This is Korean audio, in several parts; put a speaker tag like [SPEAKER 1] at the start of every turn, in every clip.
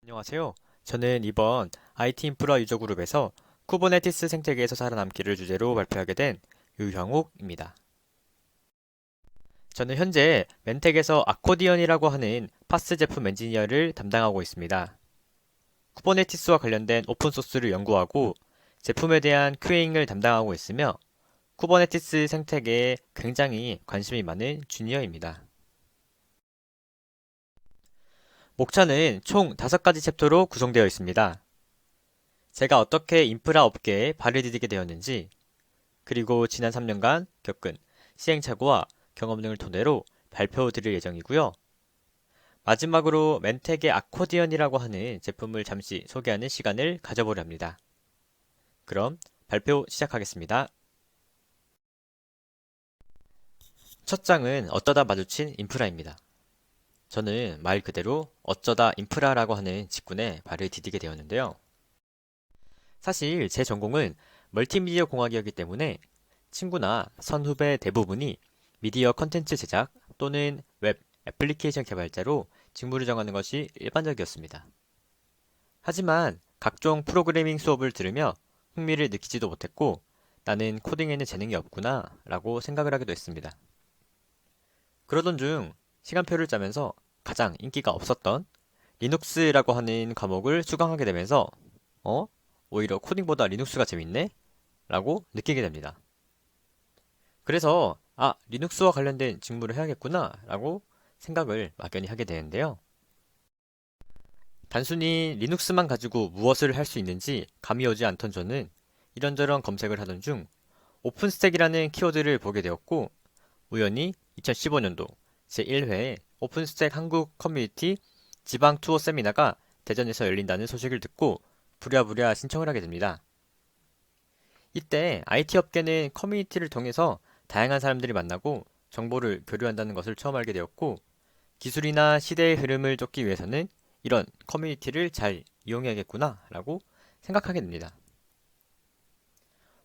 [SPEAKER 1] 안녕하세요. 저는 이번 IT 인프라 유저 그룹에서 쿠버네티스 생태계에서 살아남기를 주제로 발표하게 된 유형욱입니다. 저는 현재 멘텍에서 아코디언이라고 하는 파스 제품 엔지니어를 담당하고 있습니다. 쿠버네티스와 관련된 오픈소스를 연구하고 제품에 대한 큐에잉을 담당하고 있으며 쿠버네티스 생태계에 굉장히 관심이 많은 주니어입니다. 목차는 총 5가지 챕터로 구성되어 있습니다. 제가 어떻게 인프라 업계에 발을 디디게 되었는지, 그리고 지난 3년간 겪은 시행착오와 경험 등을 토대로 발표드릴 예정이고요. 마지막으로 멘텍의 아코디언이라고 하는 제품을 잠시 소개하는 시간을 가져보려 합니다. 그럼 발표 시작하겠습니다. 첫 장은 어쩌다 마주친 인프라입니다. 저는 말 그대로 어쩌다 인프라라고 하는 직군에 발을 디디게 되었는데요. 사실 제 전공은 멀티미디어 공학이었기 때문에 친구나 선후배 대부분이 미디어 컨텐츠 제작 또는 웹 애플리케이션 개발자로 직무를 정하는 것이 일반적이었습니다. 하지만 각종 프로그래밍 수업을 들으며 흥미를 느끼지도 못했고 나는 코딩에는 재능이 없구나 라고 생각을 하기도 했습니다. 그러던 중 시간표를 짜면서 가장 인기가 없었던 리눅스라고 하는 과목을 수강하게 되면서 어? 오히려 코딩보다 리눅스가 재밌네? 라고 느끼게 됩니다. 그래서 리눅스와 관련된 직무를 해야겠구나 라고 생각을 막연히 하게 되는데요. 단순히 리눅스만 가지고 무엇을 할 수 있는지 감이 오지 않던 저는 이런저런 검색을 하던 중 오픈스택이라는 키워드를 보게 되었고 우연히 2015년도 제1회 오픈스택 한국 커뮤니티 지방 투어 세미나가 대전에서 열린다는 소식을 듣고 부랴부랴 신청을 하게 됩니다. 이때 IT 업계는 커뮤니티를 통해서 다양한 사람들이 만나고 정보를 교류한다는 것을 처음 알게 되었고 기술이나 시대의 흐름을 쫓기 위해서는 이런 커뮤니티를 잘 이용해야겠구나 라고 생각하게 됩니다.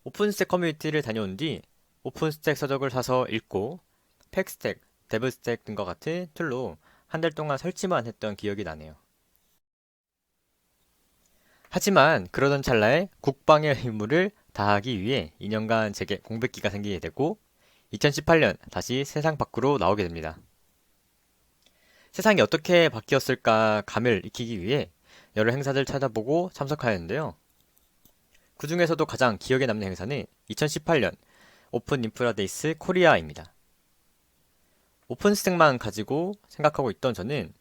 [SPEAKER 1] 오픈스택 커뮤니티를 다녀온 뒤 오픈스택 서적을 사서 읽고 팩스택, 데브스택 등과 같은 툴로 한 달 동안 설치만 했던 기억이 나네요. 하지만 그러던 찰나에 국방의 의무를 다하기 위해 2년간 제게 공백기가 생기게 되고 2018년 다시 세상 밖으로 나오게 됩니다. 세상이 어떻게 바뀌었을까 감을 익히기 위해 여러 행사들 찾아보고 참석하였는데요. 그 중에서도 가장 기억에 남는 행사는 2018년 오픈 인프라 데이스 코리아입니다. 오픈스택만 가지고 생각하고 있던 저는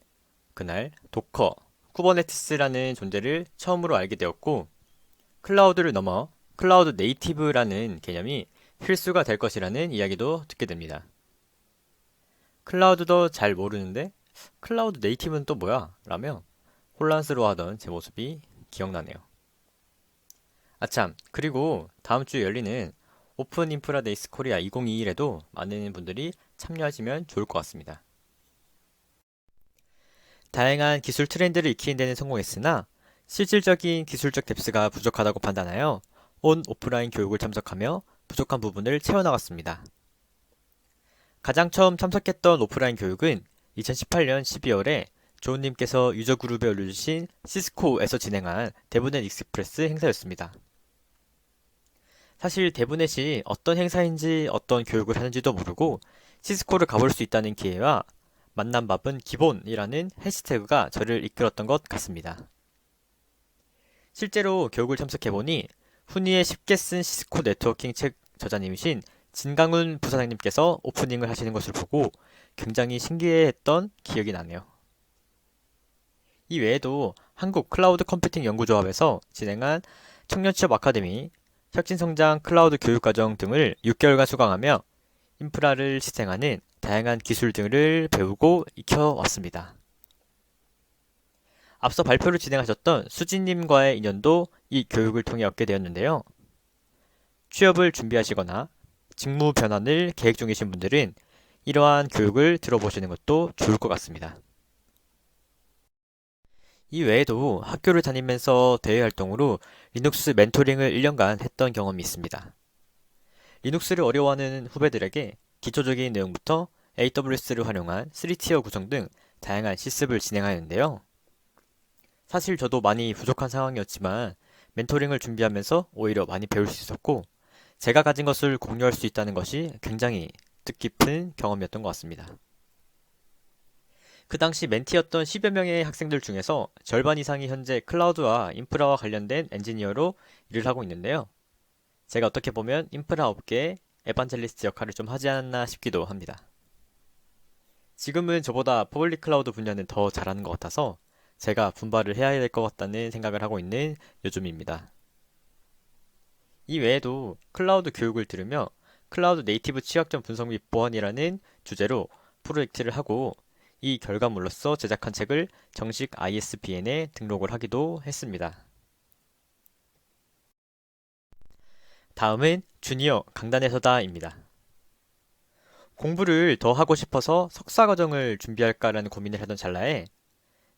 [SPEAKER 1] 그날 도커, 쿠버네티스라는 존재를 처음으로 알게 되었고 클라우드를 넘어 클라우드 네이티브라는 개념이 필수가 될 것이라는 이야기도 듣게 됩니다. 클라우드도 잘 모르는데 클라우드 네이티브는 또 뭐야? 라며 혼란스러워하던 제 모습이 기억나네요. 아참, 그리고 다음 주에 열리는 오픈 인프라 데이스 코리아 2021에도 많은 분들이 참여하시면 좋을 것 같습니다. 다양한 기술 트렌드를 익히는 데는 성공했으나 실질적인 기술적 뎁스가 부족하다고 판단하여 온 오프라인 교육을 참석하며 부족한 부분을 채워나갔습니다. 가장 처음 참석했던 오프라인 교육은 2018년 12월에 조은님께서 유저 그룹에 올려주신 시스코에서 진행한 대부넷 익스프레스 행사였습니다. 사실 대부넷이 어떤 행사인지 어떤 교육을 하는지도 모르고 시스코를 가볼 수 있다는 기회와 만난 밥은 기본이라는 해시태그가 저를 이끌었던 것 같습니다. 실제로 교육을 참석해보니 훈이의 쉽게 쓴 시스코 네트워킹 책 저자님이신 진강훈 부사장님께서 오프닝을 하시는 것을 보고 굉장히 신기해했던 기억이 나네요. 이 외에도 한국 클라우드 컴퓨팅 연구조합에서 진행한 청년 취업 아카데미, 혁신성장 클라우드 교육과정 등을 6개월간 수강하며 인프라를 실행하는 다양한 기술 등을 배우고 익혀왔습니다. 앞서 발표를 진행하셨던 수진님과의 인연도 이 교육을 통해 얻게 되었는데요. 취업을 준비하시거나 직무 변환을 계획 중이신 분들은 이러한 교육을 들어보시는 것도 좋을 것 같습니다. 이 외에도 학교를 다니면서 대외 활동으로 리눅스 멘토링을 1년간 했던 경험이 있습니다. 리눅스를 어려워하는 후배들에게 기초적인 내용부터 AWS를 활용한 3티어 구성 등 다양한 실습을 진행하였는데요. 사실 저도 많이 부족한 상황이었지만 멘토링을 준비하면서 오히려 많이 배울 수 있었고 제가 가진 것을 공유할 수 있다는 것이 굉장히 뜻깊은 경험이었던 것 같습니다. 그 당시 멘티였던 10여 명의 학생들 중에서 절반 이상이 현재 클라우드와 인프라와 관련된 엔지니어로 일을 하고 있는데요. 제가 어떻게 보면 인프라 업계의 에반젤리스트 역할을 좀 하지 않았나 싶기도 합니다. 지금은 저보다 퍼블릭 클라우드 분야는 더 잘하는 것 같아서 제가 분발을 해야 될 것 같다는 생각을 하고 있는 요즘입니다. 이 외에도 클라우드 교육을 들으며 클라우드 네이티브 취약점 분석 및 보완이라는 주제로 프로젝트를 하고 이 결과물로서 제작한 책을 정식 ISBN에 등록을 하기도 했습니다. 다음은 주니어 강단에서다입니다. 공부를 더 하고 싶어서 석사 과정을 준비할까라는 고민을 하던 찰나에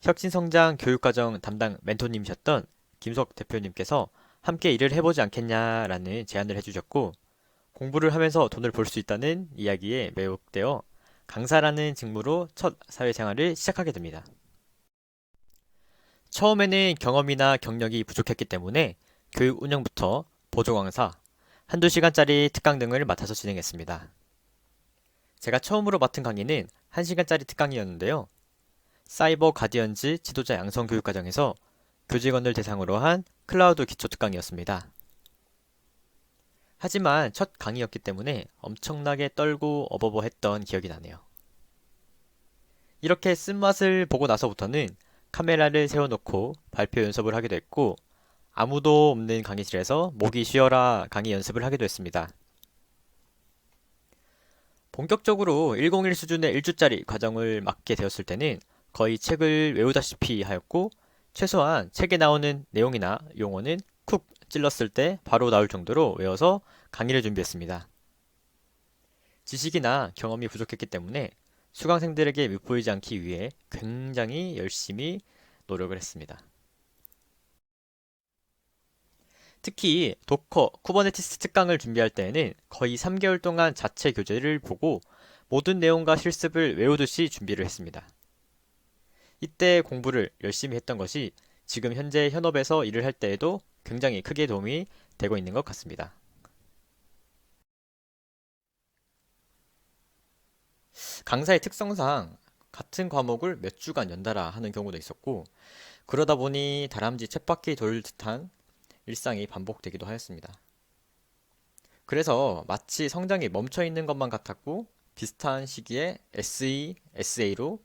[SPEAKER 1] 혁신성장 교육과정 담당 멘토님이셨던 김석 대표님께서 함께 일을 해보지 않겠냐라는 제안을 해주셨고 공부를 하면서 돈을 벌 수 있다는 이야기에 매혹되어 강사라는 직무로 첫 사회생활을 시작하게 됩니다. 처음에는 경험이나 경력이 부족했기 때문에 교육 운영부터 보조 강사, 한두 시간짜리 특강 등을 맡아서 진행했습니다. 제가 처음으로 맡은 강의는 1시간짜리 특강이었는데요. 사이버 가디언즈 지도자 양성 교육 과정에서 교직원들 대상으로 한 클라우드 기초 특강이었습니다. 하지만 첫 강의였기 때문에 엄청나게 떨고 어버버했던 기억이 나네요. 이렇게 쓴맛을 보고 나서부터는 카메라를 세워놓고 발표 연습을 하기도 했고 아무도 없는 강의실에서 목이 쉬어라 강의 연습을 하기도 했습니다. 본격적으로 101 수준의 1주짜리 과정을 맡게 되었을 때는 거의 책을 외우다시피 하였고 최소한 책에 나오는 내용이나 용어는 쿡 찔렀을 때 바로 나올 정도로 외워서 강의를 준비했습니다. 지식이나 경험이 부족했기 때문에 수강생들에게 밉보이지 않기 위해 굉장히 열심히 노력을 했습니다. 특히 도커, 쿠버네티스 특강을 준비할 때에는 거의 3개월 동안 자체 교재를 보고 모든 내용과 실습을 외우듯이 준비를 했습니다. 이때 공부를 열심히 했던 것이 지금 현재 현업에서 일을 할 때에도 굉장히 크게 도움이 되고 있는 것 같습니다. 강사의 특성상 같은 과목을 몇 주간 연달아 하는 경우도 있었고 그러다 보니 다람쥐 쳇바퀴 돌 듯한 일상이 반복되기도 하였습니다. 그래서 마치 성장이 멈춰 있는 것만 같았고 비슷한 시기에 SE, SA로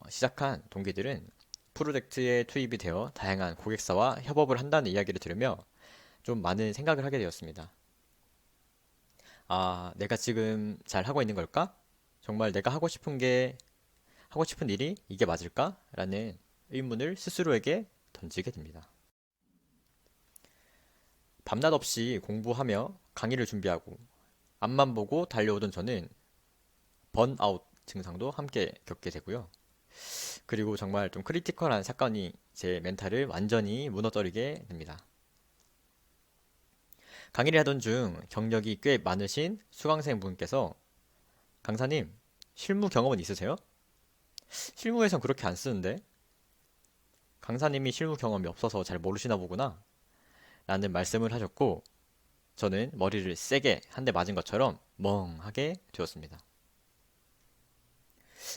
[SPEAKER 1] 시작한 동기들은 프로젝트에 투입이 되어 다양한 고객사와 협업을 한다는 이야기를 들으며 좀 많은 생각을 하게 되었습니다. 아, 내가 지금 잘 하고 있는 걸까? 정말 내가 하고 싶은 일이 이게 맞을까? 라는 의문을 스스로에게 던지게 됩니다. 밤낮 없이 공부하며 강의를 준비하고 앞만 보고 달려오던 저는 번아웃 증상도 함께 겪게 되고요. 그리고 정말 좀 크리티컬한 사건이 제 멘탈을 완전히 무너뜨리게 됩니다. 강의를 하던 중 경력이 꽤 많으신 수강생 분께서 강사님, 실무 경험은 있으세요? 실무에선 그렇게 안 쓰는데? 강사님이 실무 경험이 없어서 잘 모르시나 보구나. 라는 말씀을 하셨고, 저는 머리를 세게 한 대 맞은 것처럼 멍하게 되었습니다.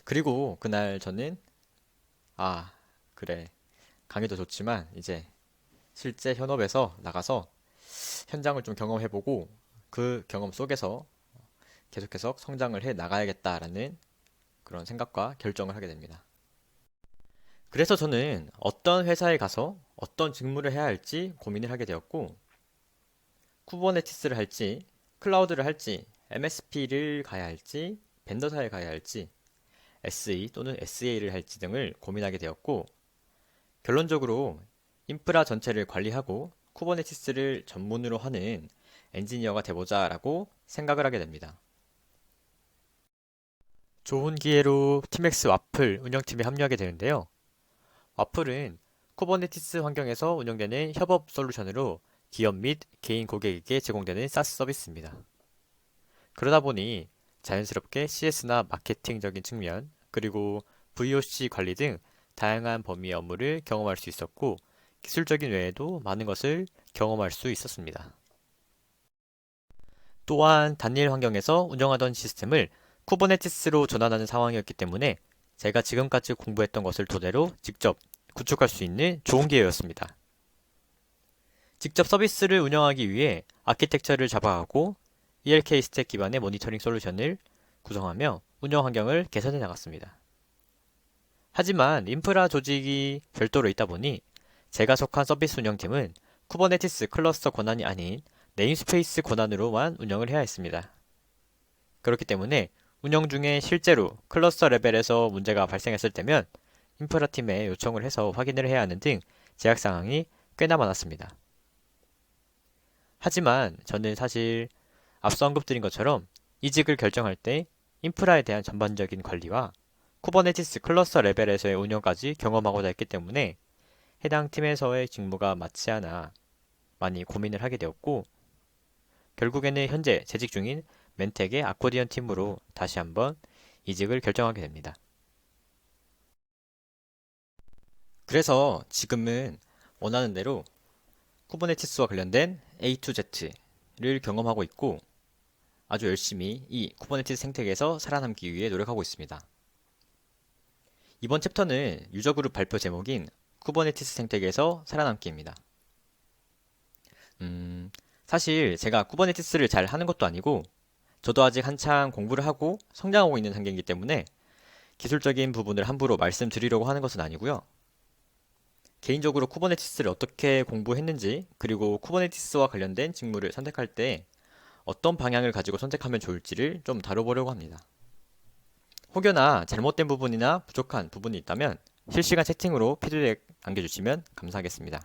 [SPEAKER 1] 그리고 그날 저는, 아, 그래. 강의도 좋지만, 이제 실제 현업에서 나가서 현장을 좀 경험해보고, 그 경험 속에서 계속해서 성장을 해 나가야겠다라는 그런 생각과 결정을 하게 됩니다. 그래서 저는 어떤 회사에 가서 어떤 직무를 해야 할지 고민을 하게 되었고, 쿠버네티스를 할지, 클라우드를 할지, MSP를 가야 할지, 벤더사에 가야 할지, SE 또는 SA를 할지 등을 고민하게 되었고, 결론적으로 인프라 전체를 관리하고 쿠버네티스를 전문으로 하는 엔지니어가 돼보자라고 생각을 하게 됩니다. 좋은 기회로 팀엑스 와플 운영팀에 합류하게 되는데요. 와플은 쿠버네티스 환경에서 운영되는 협업 솔루션으로 기업 및 개인 고객에게 제공되는 SaaS 서비스입니다. 그러다 보니 자연스럽게 CS나 마케팅적인 측면, 그리고 VOC 관리 등 다양한 범위의 업무를 경험할 수 있었고, 기술적인 외에도 많은 것을 경험할 수 있었습니다. 또한 단일 환경에서 운영하던 시스템을 쿠버네티스로 전환하는 상황이었기 때문에 제가 지금까지 공부했던 것을 토대로 직접 구축할 수 있는 좋은 기회였습니다. 직접 서비스를 운영하기 위해 아키텍처를 잡아가고 ELK 스택 기반의 모니터링 솔루션을 구성하며 운영 환경을 개선해 나갔습니다. 하지만 인프라 조직이 별도로 있다 보니 제가 속한 서비스 운영팀은 쿠버네티스 클러스터 권한이 아닌 네임스페이스 권한으로만 운영을 해야 했습니다. 그렇기 때문에 운영 중에 실제로 클러스터 레벨에서 문제가 발생했을 때면 인프라팀에 요청을 해서 확인을 해야 하는 등 제약 사항이 꽤나 많았습니다. 하지만 저는 사실 앞서 언급드린 것처럼 이직을 결정할 때 인프라에 대한 전반적인 관리와 쿠버네티스 클러스터 레벨에서의 운영까지 경험하고자 했기 때문에 해당 팀에서의 직무가 맞지 않아 많이 고민을 하게 되었고, 결국에는 현재 재직 중인 멘텍의 아코디언 팀으로 다시 한번 이직을 결정하게 됩니다. 그래서 지금은 원하는 대로 쿠버네티스와 관련된 A to Z를 경험하고 있고 아주 열심히 이 쿠버네티스 생태계에서 살아남기 위해 노력하고 있습니다. 이번 챕터는 유저 그룹 발표 제목인 쿠버네티스 생태계에서 살아남기입니다. 사실 제가 쿠버네티스를 잘 하는 것도 아니고 저도 아직 한창 공부를 하고 성장하고 있는 단계이기 때문에 기술적인 부분을 함부로 말씀드리려고 하는 것은 아니고요. 개인적으로 쿠버네티스를 어떻게 공부했는지, 그리고 쿠버네티스와 관련된 직무를 선택할 때 어떤 방향을 가지고 선택하면 좋을지를 좀 다뤄보려고 합니다. 혹여나 잘못된 부분이나 부족한 부분이 있다면 실시간 채팅으로 피드백 남겨주시면 감사하겠습니다.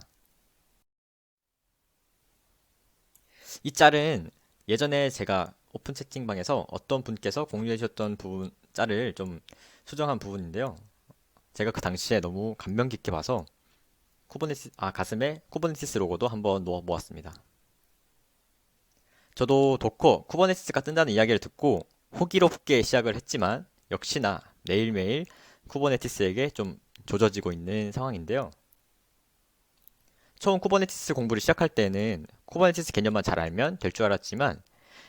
[SPEAKER 1] 이 짤은 예전에 제가 오픈 채팅방에서 어떤 분께서 공유해 주셨던 부분 짤을 좀 수정한 부분인데요. 제가 그 당시에 너무 감명 깊게 봐서 가슴에 쿠버네티스 로고도 한번 놓아 보았습니다. 저도 도커 쿠버네티스가 뜬다는 이야기를 듣고 호기롭게 시작을 했지만 역시나 매일매일 쿠버네티스에게 좀 조져지고 있는 상황인데요. 처음 쿠버네티스 공부를 시작할 때는 쿠버네티스 개념만 잘 알면 될 줄 알았지만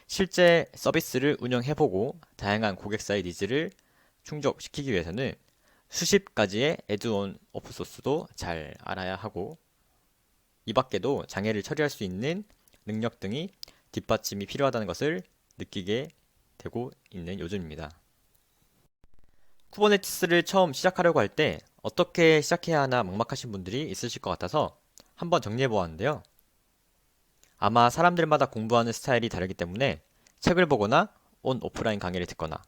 [SPEAKER 1] 실제 서비스를 운영해보고 다양한 고객사의 니즈를 충족시키기 위해서는 수십 가지의 애드온 오픈소스도 잘 알아야 하고 이 밖에도 장애를 처리할 수 있는 능력 등이 뒷받침이 필요하다는 것을 느끼게 되고 있는 요즘입니다. 쿠버네티스를 처음 시작하려고 할 때 어떻게 시작해야 하나 막막하신 분들이 있으실 것 같아서 한번 정리해 보았는데요. 아마 사람들마다 공부하는 스타일이 다르기 때문에 책을 보거나 오프라인 강의를 듣거나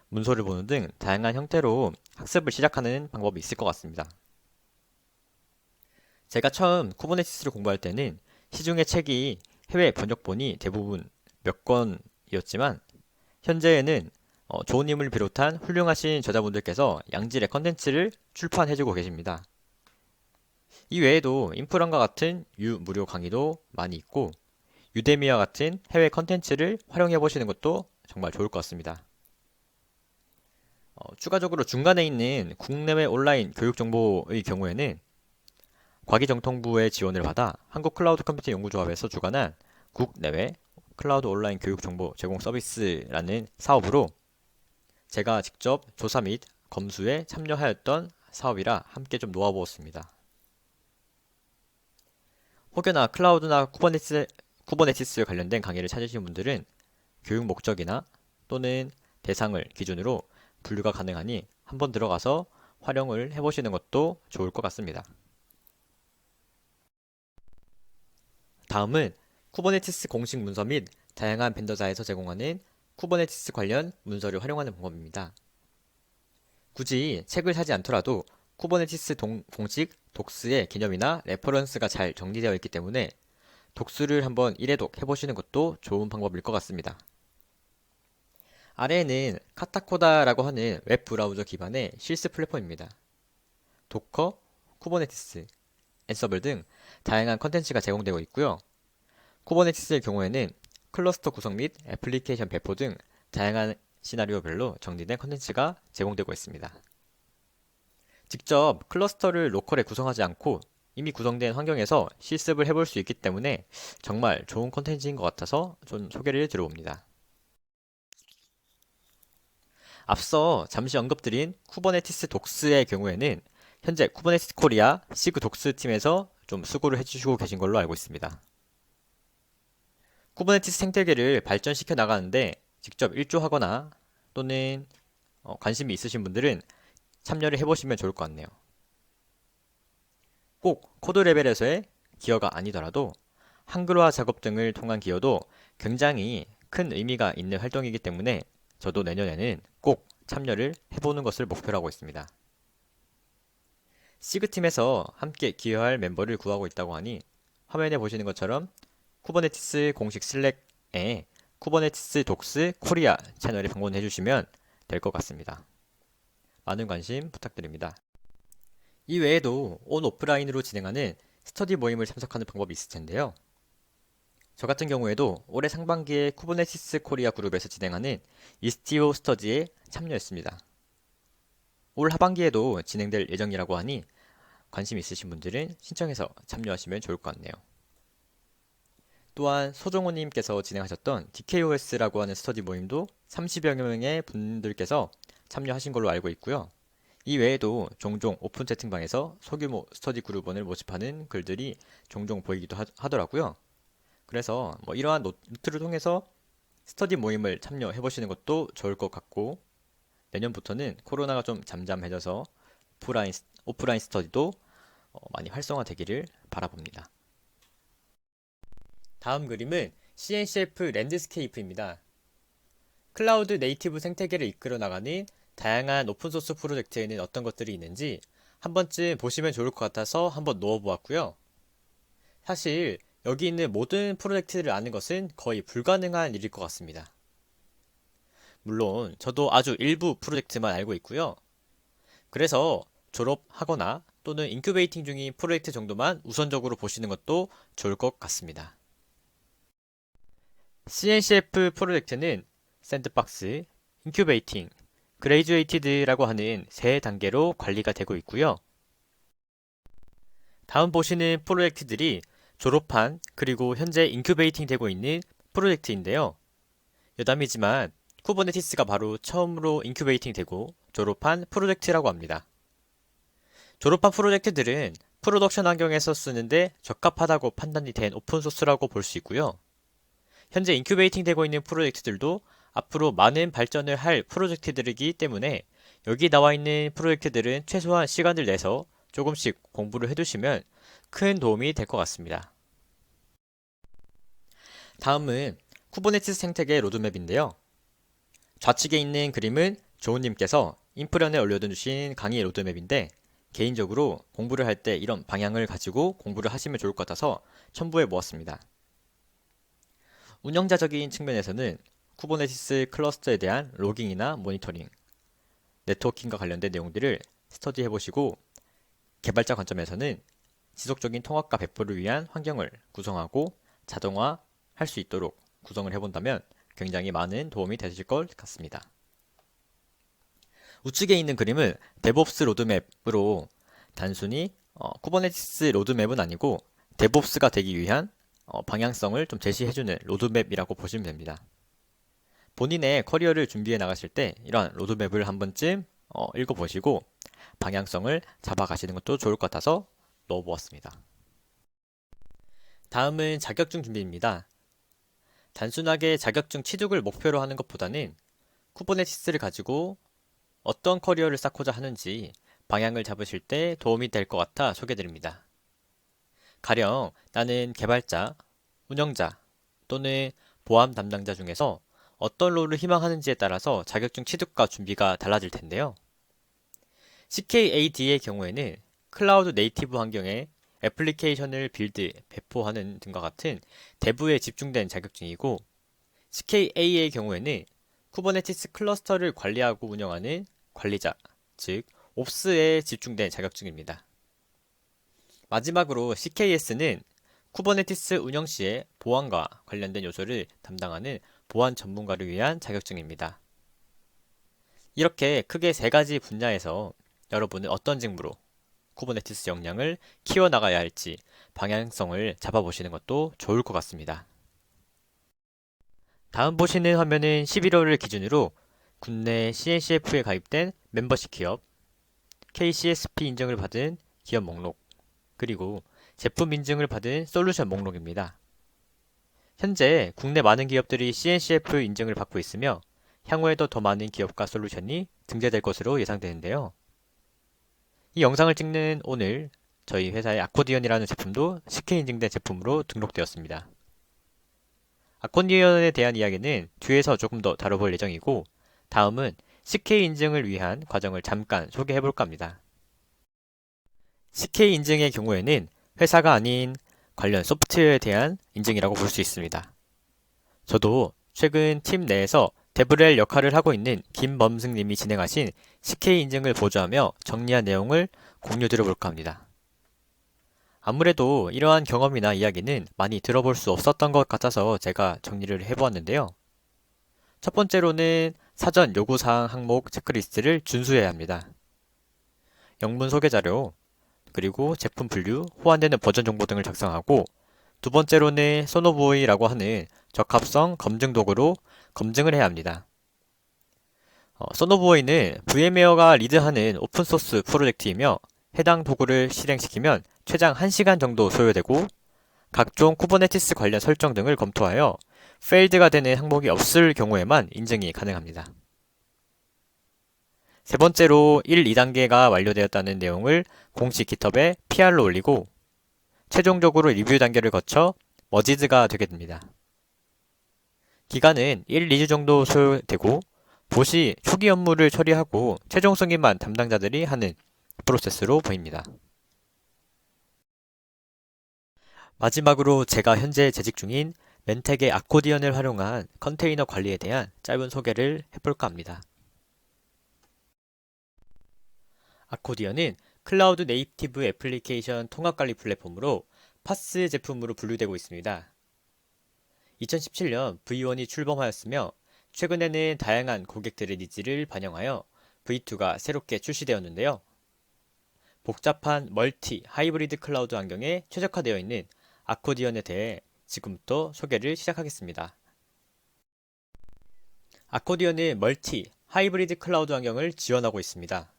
[SPEAKER 1] 문서를 보는 등 다양한 형태로 학습을 시작하는 방법이 있을 것 같습니다. 제가 처음 쿠버네티스를 공부할 때는 시중의 책이 해외 번역본이 대부분 몇 권이었지만 현재에는 조우님을 비롯한 훌륭하신 저자분들께서 양질의 컨텐츠를 출판해주고 계십니다. 이 외에도 인프런과 같은 무료 강의도 많이 있고 유데미와 같은 해외 컨텐츠를 활용해 보시는 것도 정말 좋을 것 같습니다. 추가적으로 중간에 있는 국내외 온라인 교육 정보의 경우에는 과기정통부의 지원을 받아 한국클라우드 컴퓨팅 연구조합에서 주관한 국내외 클라우드 온라인 교육 정보 제공 서비스라는 사업으로 제가 직접 조사 및 검수에 참여하였던 사업이라 함께 좀 놓아보았습니다. 혹여나 클라우드나 쿠버네티스 관련된 강의를 찾으시는 분들은 교육 목적이나 또는 대상을 기준으로 분류가 가능하니 한번 들어가서 활용을 해보시는 것도 좋을 것 같습니다. 다음은 쿠버네티스 공식 문서 및 다양한 벤더사에서 제공하는 쿠버네티스 관련 문서를 활용하는 방법입니다. 굳이 책을 사지 않더라도 쿠버네티스 공식 독스의 개념이나 레퍼런스가 잘 정리되어 있기 때문에 독수를 한번 1회독 해보시는 것도 좋은 방법일 것 같습니다. 아래에는 카타코다라고 하는 웹 브라우저 기반의 실습 플랫폼입니다. 도커, 쿠버네티스, 앤서블 등 다양한 컨텐츠가 제공되고 있고요. 쿠버네티스의 경우에는 클러스터 구성 및 애플리케이션 배포 등 다양한 시나리오별로 정리된 컨텐츠가 제공되고 있습니다. 직접 클러스터를 로컬에 구성하지 않고 이미 구성된 환경에서 실습을 해볼 수 있기 때문에 정말 좋은 콘텐츠인 것 같아서 좀 소개를 드려봅니다. 앞서 잠시 언급드린 쿠버네티스 독스의 경우에는 현재 쿠버네티스 코리아 시그 독스 팀에서 좀 수고를 해주시고 계신 걸로 알고 있습니다. 쿠버네티스 생태계를 발전시켜 나가는데 직접 일조하거나 또는 관심이 있으신 분들은 참여를 해보시면 좋을 것 같네요. 꼭 코드 레벨에서의 기여가 아니더라도 한글화 작업 등을 통한 기여도 굉장히 큰 의미가 있는 활동이기 때문에 저도 내년에는 꼭 참여를 해보는 것을 목표로 하고 있습니다. 시그팀에서 함께 기여할 멤버를 구하고 있다고 하니 화면에 보시는 것처럼 쿠버네티스 공식 슬랙에 쿠버네티스 독스 코리아 채널에 방문해 주시면 될 것 같습니다. 많은 관심 부탁드립니다. 이 외에도 온 오프라인으로 진행하는 스터디 모임을 참석하는 방법이 있을 텐데요. 저 같은 경우에도 올해 상반기에 쿠버네티스 코리아 그룹에서 진행하는 이스티오 스터디에 참여했습니다. 올 하반기에도 진행될 예정이라고 하니 관심 있으신 분들은 신청해서 참여하시면 좋을 것 같네요. 또한 소종호님께서 진행하셨던 DKOS라고 하는 스터디 모임도 30여 명의 분들께서 참여하신 걸로 알고 있고요. 이 외에도 종종 오픈 채팅방에서 소규모 스터디 그룹원을 모집하는 글들이 종종 보이기도 하더라고요. 그래서 이러한 노트를 통해서 스터디 모임을 참여해 보시는 것도 좋을 것 같고, 내년부터는 코로나가 좀 잠잠해져서 오프라인 스터디도 많이 활성화되기를 바라봅니다. 다음 그림은 CNCF 랜드스케이프입니다. 클라우드 네이티브 생태계를 이끌어 나가는 다양한 오픈소스 프로젝트에는 어떤 것들이 있는지 한 번쯤 보시면 좋을 것 같아서 한번 넣어보았고요. 사실 여기 있는 모든 프로젝트를 아는 것은 거의 불가능한 일일 것 같습니다. 물론 저도 아주 일부 프로젝트만 알고 있고요. 그래서 졸업하거나 또는 인큐베이팅 중인 프로젝트 정도만 우선적으로 보시는 것도 좋을 것 같습니다. CNCF 프로젝트는 샌드박스, 인큐베이팅, 그레이듀에이티드라고 하는 세 단계로 관리가 되고 있고요. 다음 보시는 프로젝트들이 졸업한 그리고 현재 인큐베이팅 되고 있는 프로젝트인데요. 여담이지만 쿠버네티스가 바로 처음으로 인큐베이팅 되고 졸업한 프로젝트라고 합니다. 졸업한 프로젝트들은 프로덕션 환경에서 쓰는데 적합하다고 판단이 된 오픈소스라고 볼 수 있고요. 현재 인큐베이팅 되고 있는 프로젝트들도 앞으로 많은 발전을 할 프로젝트들이기 때문에 여기 나와 있는 프로젝트들은 최소한 시간을 내서 조금씩 공부를 해두시면 큰 도움이 될 것 같습니다. 다음은 쿠버네티스 생태계 로드맵인데요. 좌측에 있는 그림은 조은님께서 인프런에 올려두신 강의 로드맵인데 개인적으로 공부를 할 때 이런 방향을 가지고 공부를 하시면 좋을 것 같아서 첨부해 보았습니다. 운영자적인 측면에서는 쿠버네티스 클러스터에 대한 로깅이나 모니터링, 네트워킹과 관련된 내용들을 스터디해 보시고 개발자 관점에서는 지속적인 통합과 배포를 위한 환경을 구성하고 자동화할 수 있도록 구성을 해본다면 굉장히 많은 도움이 되실 것 같습니다. 우측에 있는 그림은 데브옵스 로드맵으로 단순히 쿠버네티스 로드맵은 아니고 데브옵스가 되기 위한 방향성을 좀 제시해주는 로드맵이라고 보시면 됩니다. 본인의 커리어를 준비해 나가실 때 이러한 로드맵을 한 번쯤 읽어보시고 방향성을 잡아가시는 것도 좋을 것 같아서 넣어보았습니다. 다음은 자격증 준비입니다. 단순하게 자격증 취득을 목표로 하는 것보다는 쿠버네티스를 가지고 어떤 커리어를 쌓고자 하는지 방향을 잡으실 때 도움이 될 것 같아 소개드립니다. 가령 나는 개발자, 운영자 또는 보안 담당자 중에서 어떤 롤을 희망하는지에 따라서 자격증 취득과 준비가 달라질 텐데요. CKAD의 경우에는 클라우드 네이티브 환경에 애플리케이션을 빌드, 배포하는 등과 같은 대부에 집중된 자격증이고 CKA의 경우에는 쿠버네티스 클러스터를 관리하고 운영하는 관리자, 즉 옵스에 집중된 자격증입니다. 마지막으로 CKS는 쿠버네티스 운영 시에 보안과 관련된 요소를 담당하는 보안 전문가를 위한 자격증입니다. 이렇게 크게 세 가지 분야에서 여러분은 어떤 직무로 쿠버네티스 역량을 키워나가야 할지 방향성을 잡아보시는 것도 좋을 것 같습니다. 다음 보시는 화면은 11월을 기준으로 국내 CNCF에 가입된 멤버십 기업, KCSP 인증을 받은 기업 목록, 그리고 제품 인증을 받은 솔루션 목록입니다. 현재 국내 많은 기업들이 CNCF 인증을 받고 있으며 향후에도 더 많은 기업과 솔루션이 등재될 것으로 예상되는데요. 이 영상을 찍는 오늘 저희 회사의 아코디언이라는 제품도 CK 인증된 제품으로 등록되었습니다. 아코디언에 대한 이야기는 뒤에서 조금 더 다뤄볼 예정이고 다음은 CK 인증을 위한 과정을 잠깐 소개해 볼까 합니다. CK 인증의 경우에는 회사가 아닌 관련 소프트웨어에 대한 인증이라고 볼 수 있습니다. 저도 최근 팀 내에서 데브렐 역할을 하고 있는 김범승님이 진행하신 CK 인증을 보조하며 정리한 내용을 공유 드려볼까 합니다. 아무래도 이러한 경험이나 이야기는 많이 들어볼 수 없었던 것 같아서 제가 정리를 해보았는데요. 첫 번째로는 사전 요구사항 항목 체크리스트를 준수해야 합니다. 영문 소개 자료, 그리고 제품 분류, 호환되는 버전 정보 등을 작성하고 두 번째로는 소노보이라고 하는 적합성 검증 도구로 검증을 해야 합니다. 소노보이는 VM웨어가 리드하는 오픈소스 프로젝트이며 해당 도구를 실행시키면 최장 1시간 정도 소요되고 각종 쿠버네티스 관련 설정 등을 검토하여 페일드가 되는 항목이 없을 경우에만 인증이 가능합니다. 세 번째로 1, 2단계가 완료되었다는 내용을 공식 깃허브에 PR로 올리고 최종적으로 리뷰 단계를 거쳐 머지드가 되게 됩니다. 기간은 1, 2주 정도 소요되고 보시 초기 업무를 처리하고 최종 승인만 담당자들이 하는 프로세스로 보입니다. 마지막으로 제가 현재 재직 중인 멘텍의 아코디언을 활용한 컨테이너 관리에 대한 짧은 소개를 해볼까 합니다. 아코디언은 클라우드 네이티브 애플리케이션 통합관리 플랫폼으로 파스 제품으로 분류되고 있습니다. 2017년 V1이 출범하였으며 최근에는 다양한 고객들의 니즈를 반영하여 V2가 새롭게 출시되었는데요. 복잡한 멀티, 하이브리드 클라우드 환경에 최적화되어 있는 아코디언에 대해 지금부터 소개를 시작하겠습니다. 아코디언은 멀티, 하이브리드 클라우드 환경을 지원하고 있습니다.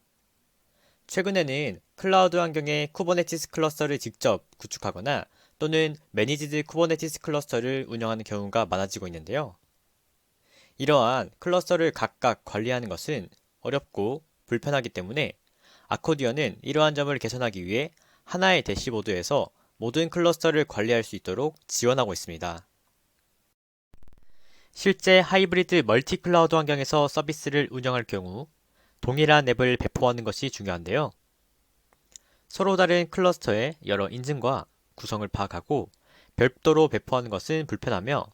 [SPEAKER 1] 최근에는 클라우드 환경에 쿠버네티스 클러스터를 직접 구축하거나 또는 매니지드 쿠버네티스 클러스터를 운영하는 경우가 많아지고 있는데요. 이러한 클러스터를 각각 관리하는 것은 어렵고 불편하기 때문에 아코디언은 이러한 점을 개선하기 위해 하나의 대시보드에서 모든 클러스터를 관리할 수 있도록 지원하고 있습니다. 실제 하이브리드 멀티 클라우드 환경에서 서비스를 운영할 경우 동일한 앱을 배포하는 것이 중요한데요. 서로 다른 클러스터의 여러 인증과 구성을 파악하고 별도로 배포하는 것은 불편하며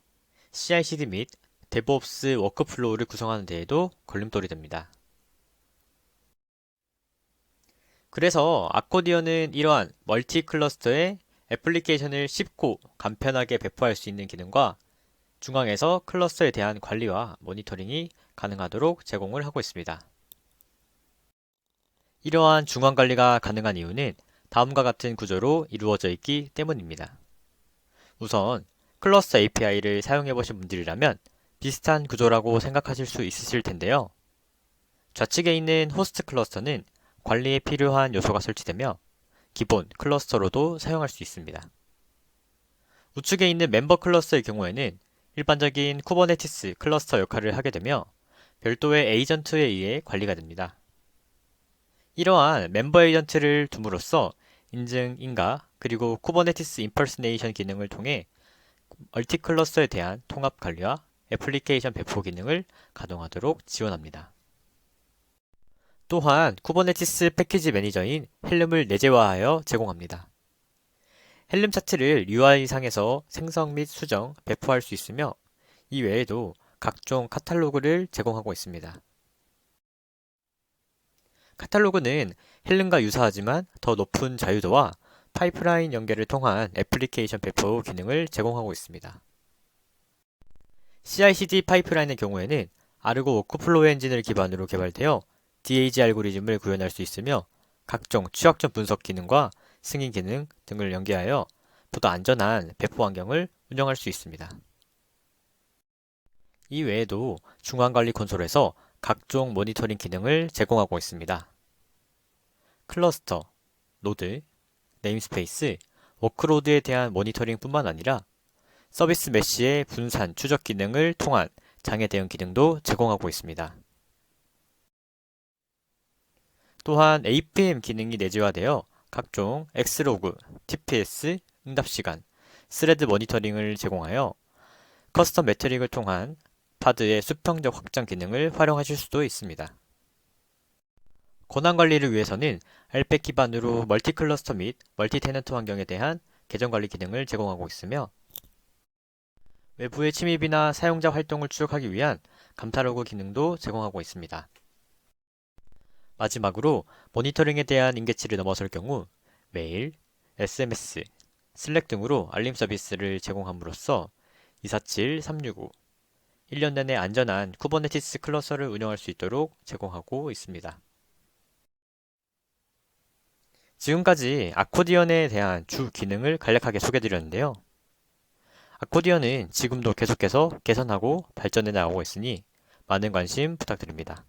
[SPEAKER 1] CI/CD 및 DevOps 워크플로우를 구성하는 데에도 걸림돌이 됩니다. 그래서 아코디언은 이러한 멀티 클러스터의 애플리케이션을 쉽고 간편하게 배포할 수 있는 기능과 중앙에서 클러스터에 대한 관리와 모니터링이 가능하도록 제공을 하고 있습니다. 이러한 중앙 관리가 가능한 이유는 다음과 같은 구조로 이루어져 있기 때문입니다. 우선 클러스터 API를 사용해 보신 분들이라면 비슷한 구조라고 생각하실 수 있으실 텐데요. 좌측에 있는 호스트 클러스터는 관리에 필요한 요소가 설치되며 기본 클러스터로도 사용할 수 있습니다. 우측에 있는 멤버 클러스터의 경우에는 일반적인 쿠버네티스 클러스터 역할을 하게 되며 별도의 에이전트에 의해 관리가 됩니다. 이러한 멤버 에이전트를 둠으로써 인증, 인가, 그리고 쿠버네티스 임퍼스네이션 기능을 통해 멀티 클러스터에 대한 통합 관리와 애플리케이션 배포 기능을 가동하도록 지원합니다. 또한 쿠버네티스 패키지 매니저인 헬름을 내재화하여 제공합니다. 헬름 차트를 UI상에서 생성 및 수정, 배포할 수 있으며 이 외에도 각종 카탈로그를 제공하고 있습니다. 카탈로그는 헬름과 유사하지만 더 높은 자유도와 파이프라인 연결을 통한 애플리케이션 배포 기능을 제공하고 있습니다. CI/CD 파이프라인의 경우에는 아르고 워크플로우 엔진을 기반으로 개발되어 DAG 알고리즘을 구현할 수 있으며 각종 취약점 분석 기능과 승인 기능 등을 연계하여 보다 안전한 배포 환경을 운영할 수 있습니다. 이 외에도 중앙관리 콘솔에서 각종 모니터링 기능을 제공하고 있습니다. 클러스터, 노드, 네임스페이스, 워크로드에 대한 모니터링뿐만 아니라 서비스 메시의 분산, 추적 기능을 통한 장애 대응 기능도 제공하고 있습니다. 또한 APM 기능이 내재화되어 각종 X로그, TPS, 응답시간, 스레드 모니터링을 제공하여 커스텀 매트릭을 통한 파드의 수평적 확장 기능을 활용하실 수도 있습니다. 권한 관리를 위해서는 알팩 기반으로 멀티 클러스터 및 멀티 테넌트 환경에 대한 계정 관리 기능을 제공하고 있으며 외부의 침입이나 사용자 활동을 추적하기 위한 감타로그 기능도 제공하고 있습니다. 마지막으로 모니터링에 대한 인계치를 넘어설 경우 메일, SMS, 슬랙 등으로 알림 서비스를 제공함으로써 247, 365, 1년 내내 안전한 쿠버네티스 클러스터를 운영할 수 있도록 제공하고 있습니다. 지금까지 아코디언에 대한 주 기능을 간략하게 소개드렸는데요. 아코디언은 지금도 계속해서 개선하고 발전해 나가고 있으니 많은 관심 부탁드립니다.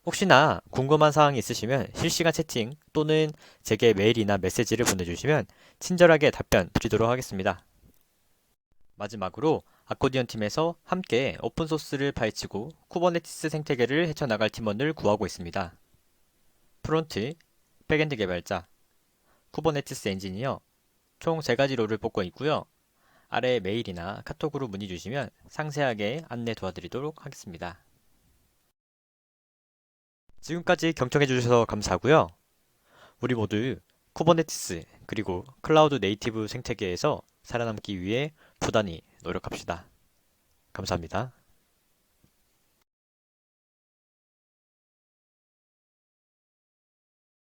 [SPEAKER 1] 혹시나 궁금한 사항이 있으시면 실시간 채팅 또는 제게 메일이나 메시지를 보내주시면 친절하게 답변 드리도록 하겠습니다. 마지막으로 아코디언 팀에서 함께 오픈소스를 파헤치고 쿠버네티스 생태계를 헤쳐나갈 팀원을 구하고 있습니다. 프론트, 백엔드 개발자, 쿠버네티스 엔지니어 총 3가지 롤을 뽑고 있고요. 아래 메일이나 카톡으로 문의 주시면 상세하게 안내 도와드리도록 하겠습니다. 지금까지 경청해 주셔서 감사하고요. 우리 모두 쿠버네티스 그리고 클라우드 네이티브 생태계에서 살아남기 위해 부단히 노력합시다. 감사합니다.